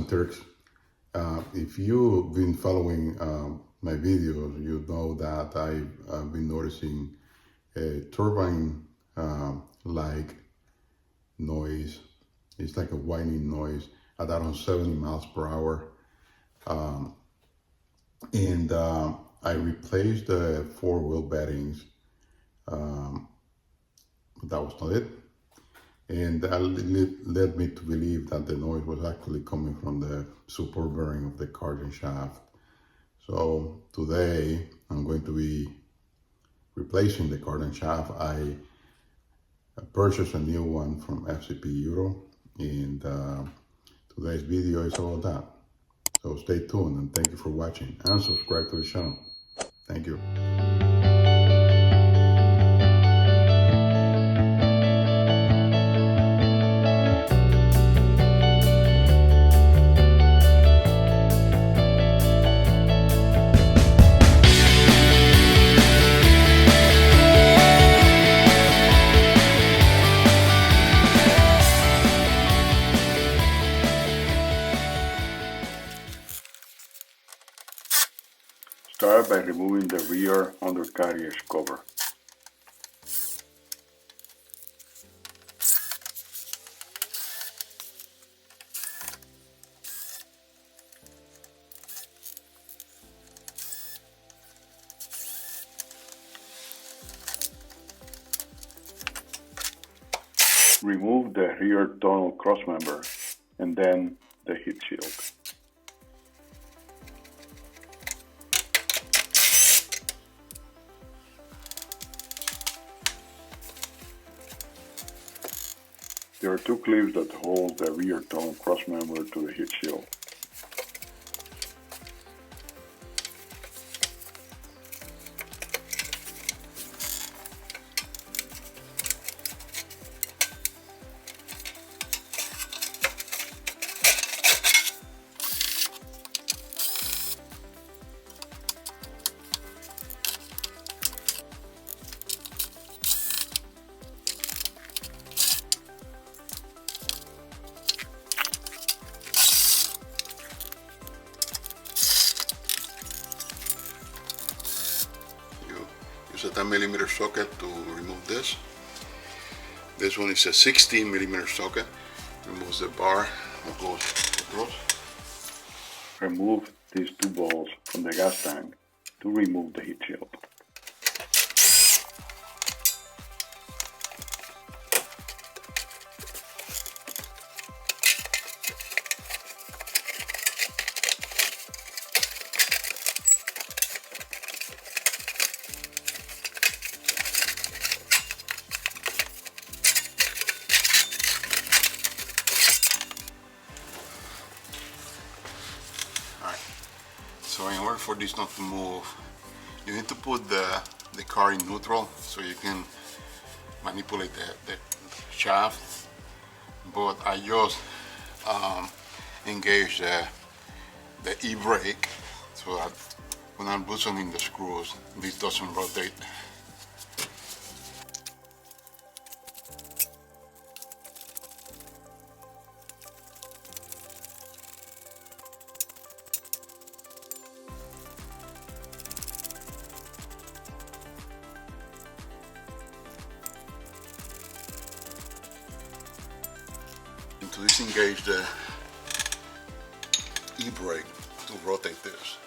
tricks. If you've been following my videos, you know that I've been noticing a turbine like noise. It's like a whining noise at around 70 miles per hour. And I replaced the 4-wheel bearings. But that was not it. And that led me to believe that the noise was actually coming from the support bearing of the Cardan shaft. So today I'm going to be replacing the Cardan shaft. I purchased a new one from FCP Euro, and today's video is all that. So stay tuned and thank you for watching, and subscribe to the channel. Thank you. Start by removing the rear undercarriage cover. Remove the rear tunnel crossmember and then the heat shield. There are two clips that hold the rear tunnel crossmember to the heat shield. Use a 10mm socket to remove this. This one is a 16mm socket. Removes the bar that goes across. Remove these two balls from the gas tank to remove the heat shield. So in order for this not to move, you need to put the car in neutral so you can manipulate the shaft. But I just engage the e-brake so that when I'm loosening the screws, this doesn't rotate. To disengage the e-brake to rotate this.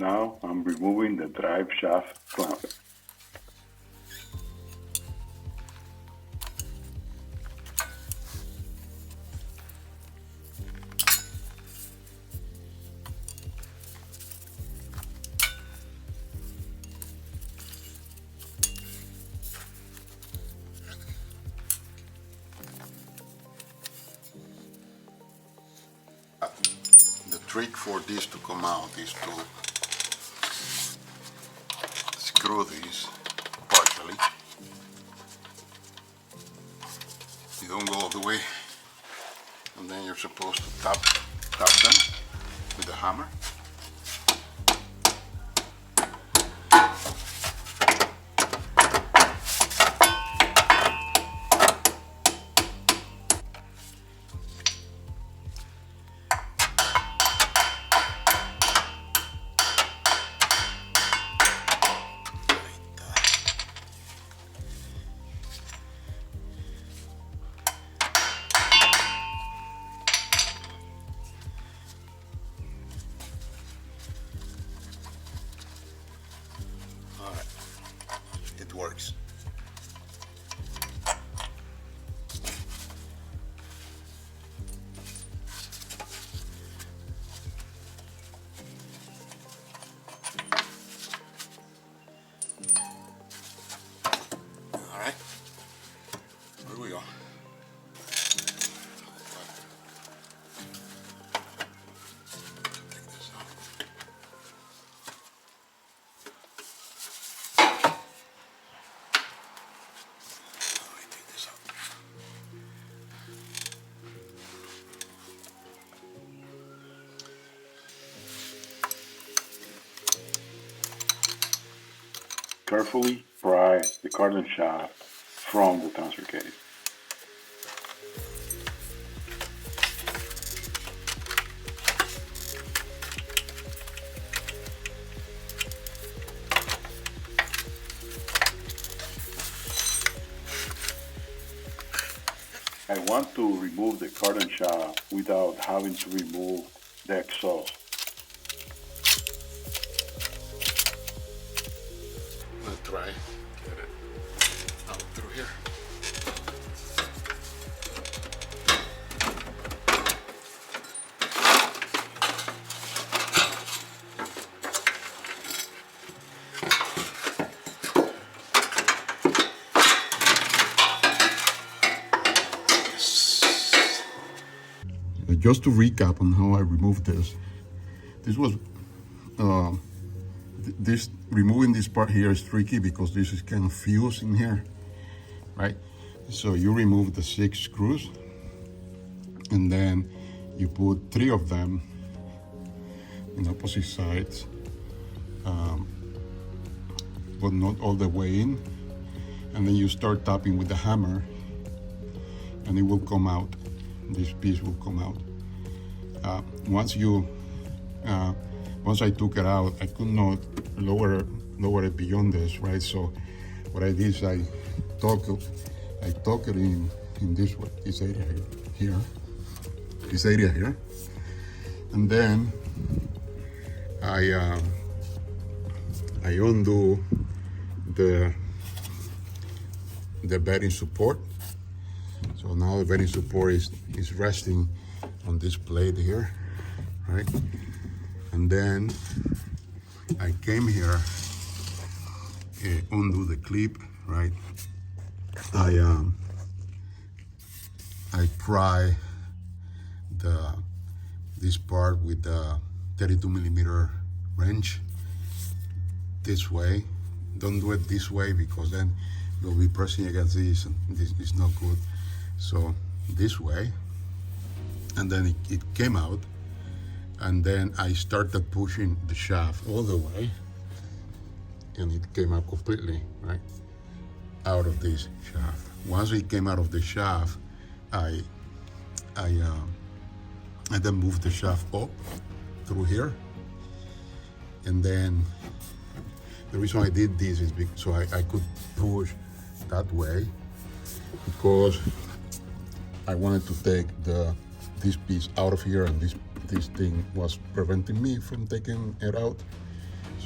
Now I'm removing the drive shaft clamp. The trick for this to come out is to screw these partially. You don't go all the way, and then you're supposed to tap them with the hammer. It works. All right, here we go. Take this out. Carefully pry the Cardan shaft from the transfer case. I want to remove the Cardan shaft without having to remove the exhaust. Let's try get it out through here. Just to recap on how I removed this was removing this part here is tricky because this is kind of fused in here, right? So you remove the 6 screws and then you put 3 of them in opposite sides, but not all the way in, and then you start tapping with the hammer and it will come out. This piece will come out. Once I took it out, I could not lower it beyond this, right? So what I did is I tuck it in this way, this area here, and then I undo the bearing support. So now the bearing support is resting on this plate here, right? And then I came here, undo the clip, right? I pry this part with the 32mm wrench this way. Don't do it this way because then you'll be pressing against this and this is not good. So this way, and then it came out, and then I started pushing the shaft all the way, and it came out completely, right, out of this shaft. Once it came out of the shaft, I then moved the shaft up through here, and then the reason I did this is so I could push that way, because I wanted to take this piece out of here, and this thing was preventing me from taking it out.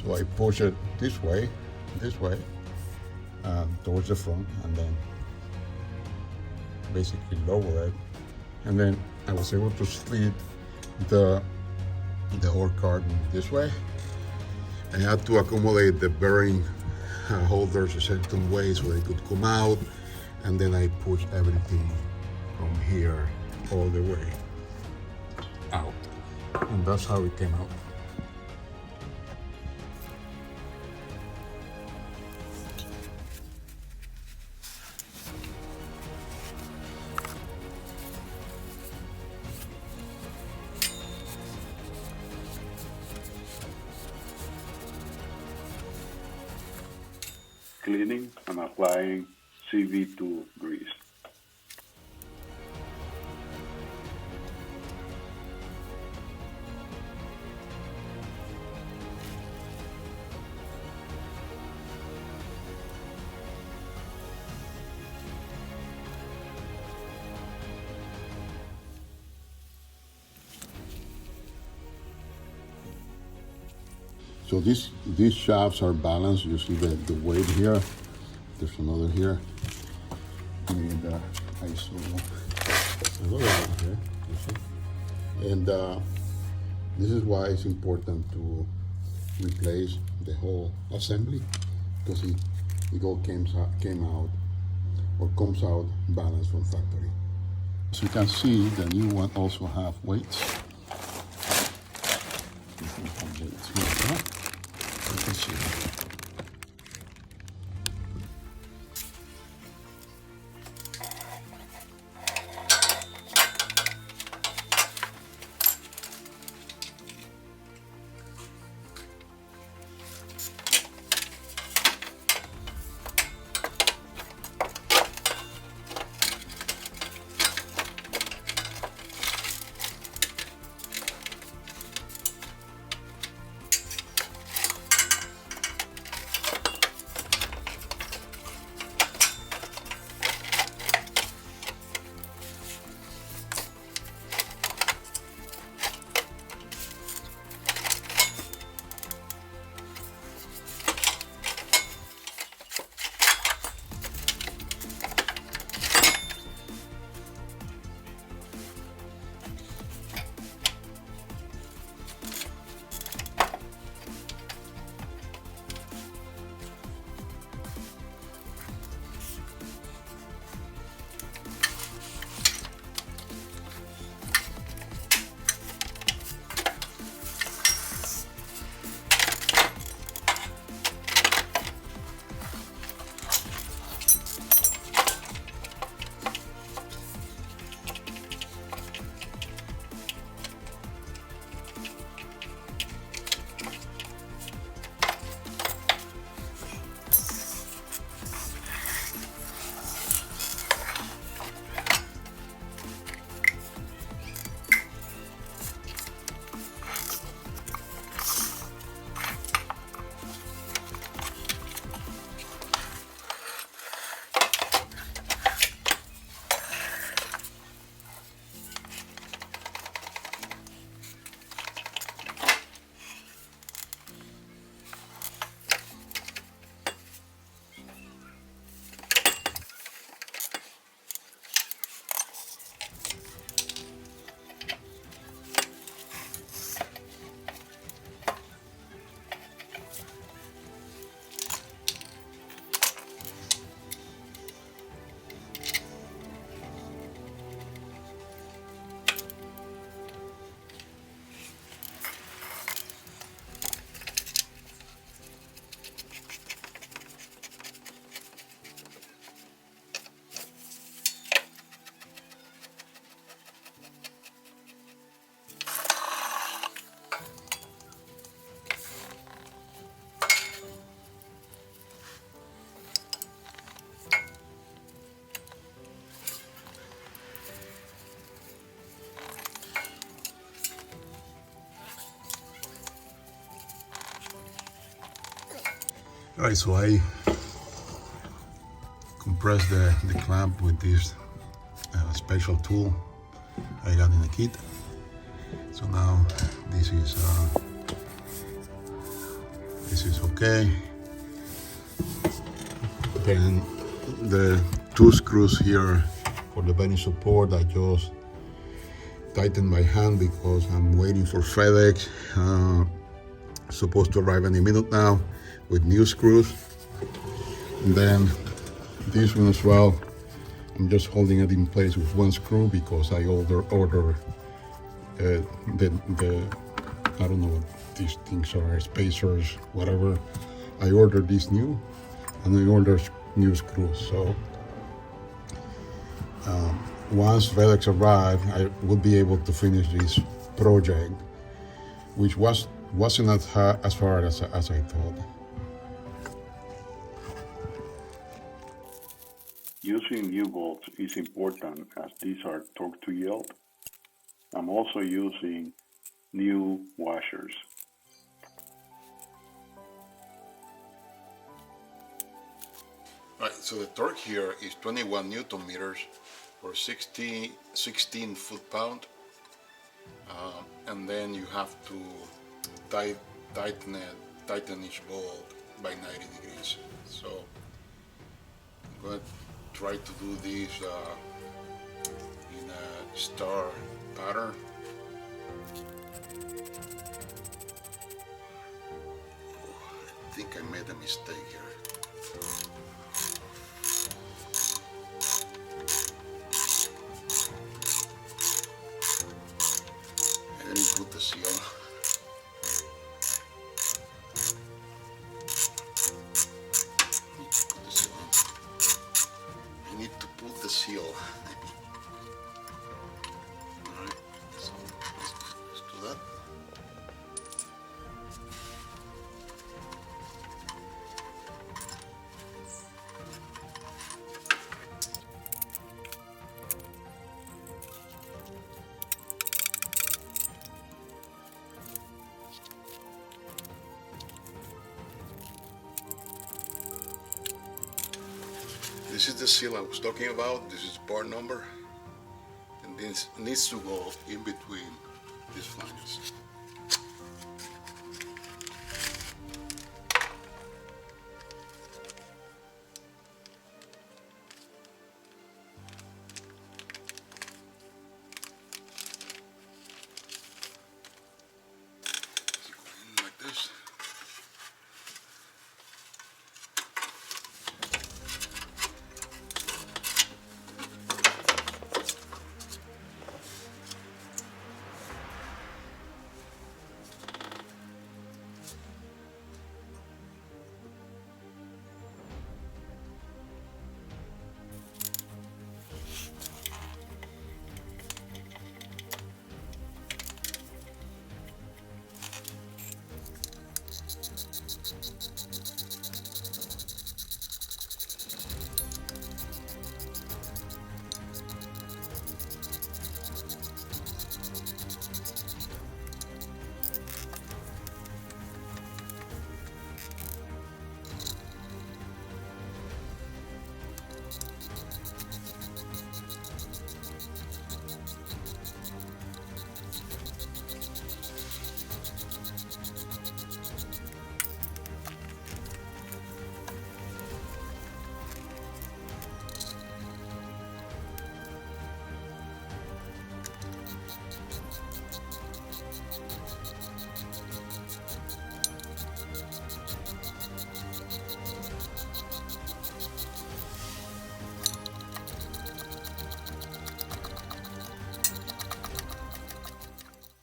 So I push it this way, towards the front, and then basically lower it. And then I was able to slide the whole carton this way. I had to accommodate the bearing holders a certain way so they could come out, and then I pushed everything from here all the way out, and that's how it came out. Cleaning and applying CV2 grease. So these shafts are balanced. You see the weight here. There's another here. And I saw another one here. You see? And this is why it's important to replace the whole assembly, because it all comes out balanced from factory. As you can see, the new one also have weights. You can see. Alright, so I compressed the clamp with this special tool I got in the kit. So now this is This is okay. Then the two screws here for the bending support, I just tighten by hand because I'm waiting for FedEx. Supposed to arrive any minute now with new screws. And then this one as well, I'm just holding it in place with one screw because I order the I don't know what these things are, spacers, whatever. I ordered these new, and I ordered new screws. So once FedEx arrived, I would be able to finish this project, which wasn't as hard as I thought. Using U-bolts is important as these are torque to yield. I'm also using new washers. Right, so the torque here is 21 Newton meters for 16 foot-pound, and then you have to tighten each bolt by 90 degrees. So I'm going to try to do this in a star pattern. I think I made a mistake here. I didn't put the seal. I need to put the seal. Alright, so let's do that. This is the seal I was talking about. This is part number, and this needs to go in between these flanges. So go in like this.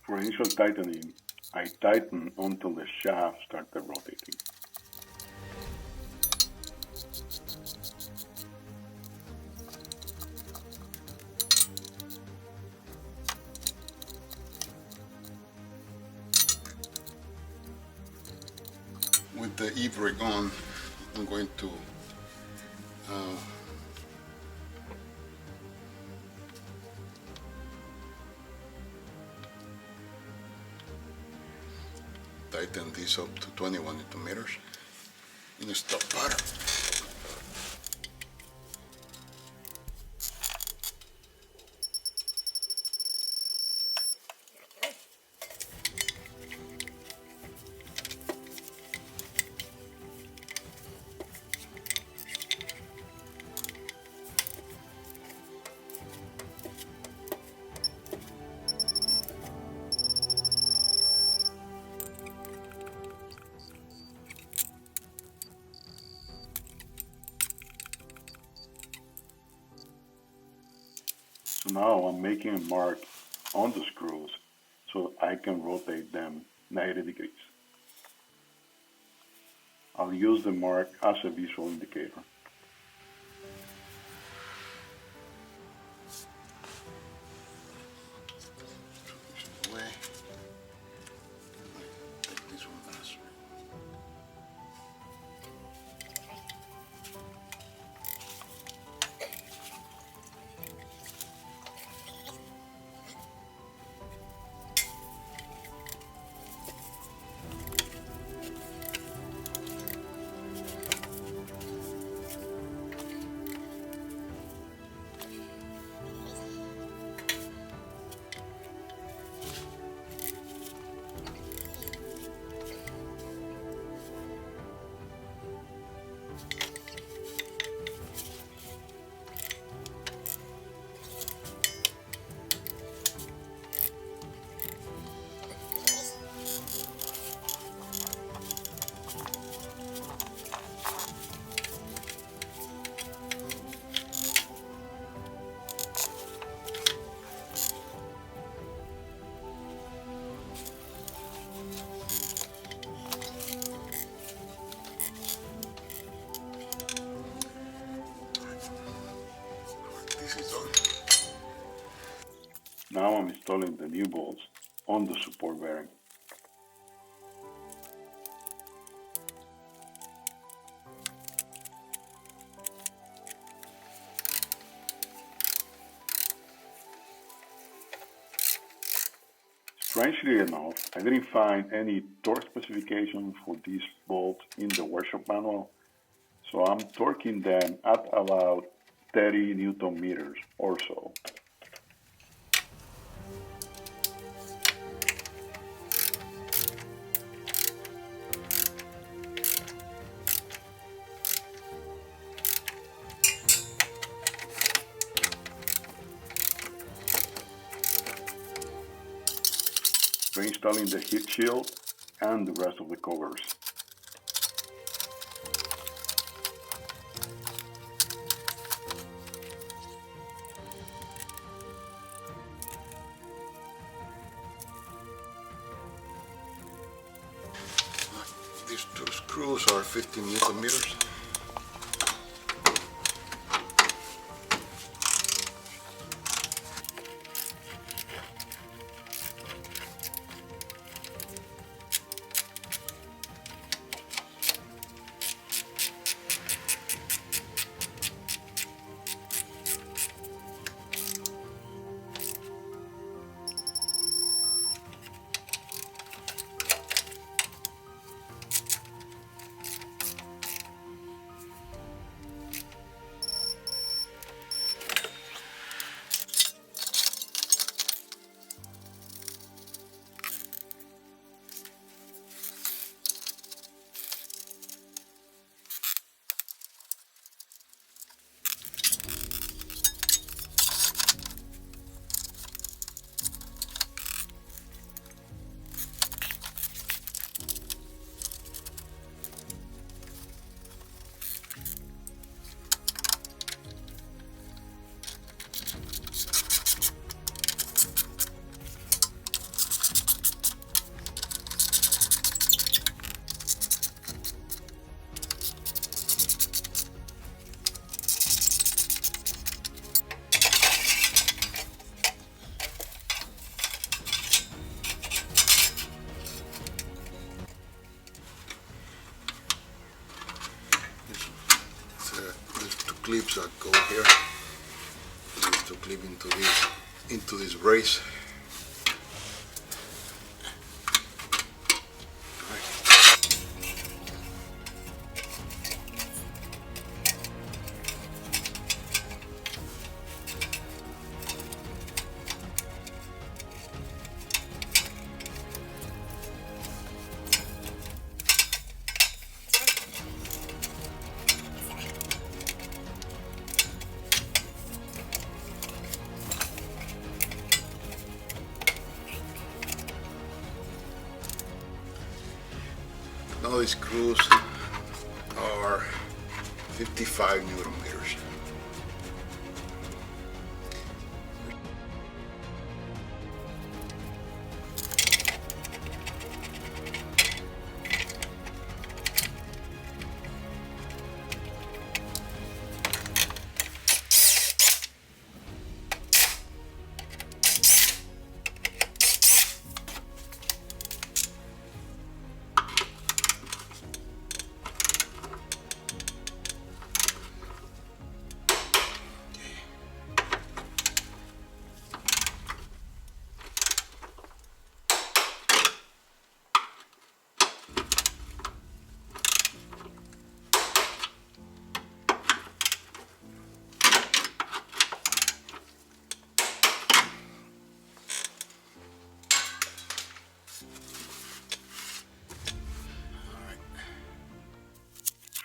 For initial tightening, I tighten until the shaft started rotating. With the e-brake on, I'm going to tighten this up to 21 Newton meters in a stop pattern. now I'm making a mark on the screws so I can rotate them 90 degrees. I'll use the mark as a visual indicator. Now I'm installing the new bolts on the support bearing. Strangely enough, I didn't find any torque specification for these bolts in the workshop manual, so I'm torquing them at about 30 Newton meters or so. Reinstalling the heat shield and the rest of the covers. These two screws are 15 Newton meters. Clips that go here. These to clip into this brace. Now these screws are 55 Newton meters.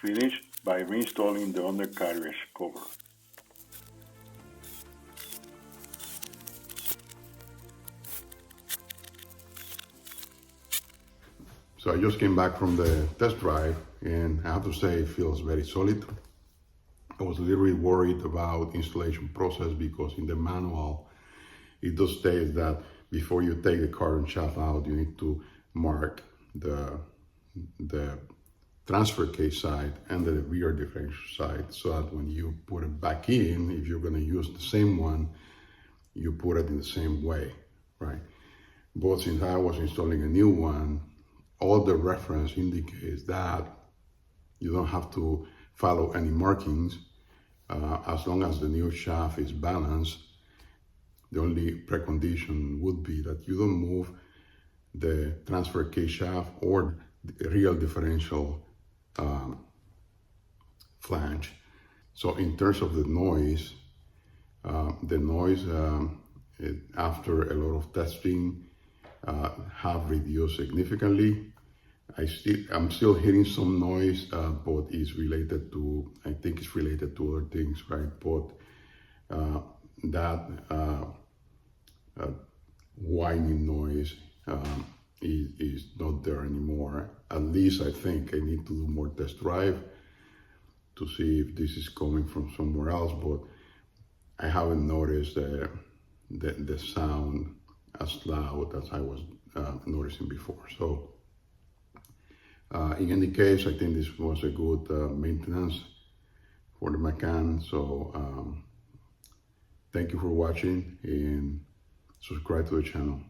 finish by reinstalling the undercarriage cover. So I just came back from the test drive, and I have to say it feels very solid. I was a little bit worried about installation process because in the manual it does state that before you take the Cardan shaft out, you need to mark the transfer case side and the rear differential side, so that when you put it back in, if you're going to use the same one, you put it in the same way, right? But since I was installing a new one, all the reference indicates that you don't have to follow any markings as long as the new shaft is balanced. The only precondition would be that you don't move the transfer case shaft or the real differential flange. So in terms of the noise, after a lot of testing have reduced significantly. I'm still hearing some noise, but it's related to, I think it's related to other things, right? But that whining noise is not there anymore. At least I think I need to do more test drive to see if this is coming from somewhere else, but I haven't noticed the sound as loud as I was noticing before. So in any case, I think this was a good maintenance for the Macan. So thank you for watching and subscribe to the channel.